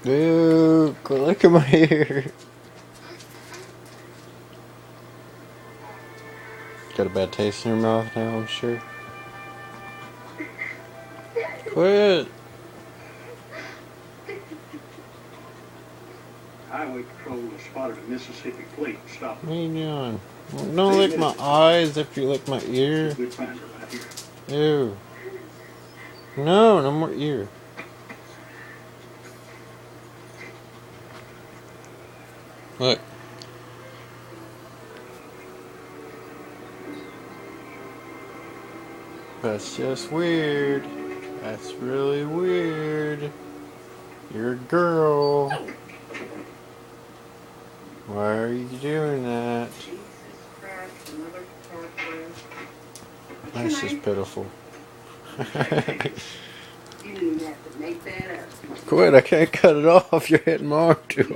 Ew, look at my ear. Got a bad taste in your mouth now, I'm sure. Quit. Highway Patrol has spotted a Mississippi plate. Stop What it. are you doing? Don't lick my eyes if you lick my ear. Good finder right here. Ew. No, no more ear. Look. That's just weird. That's really weird. You're a girl. Why are you doing that? That's just pitiful. You didn't have to make that up. Quit, I can't cut it off. You're hitting my arm too hard.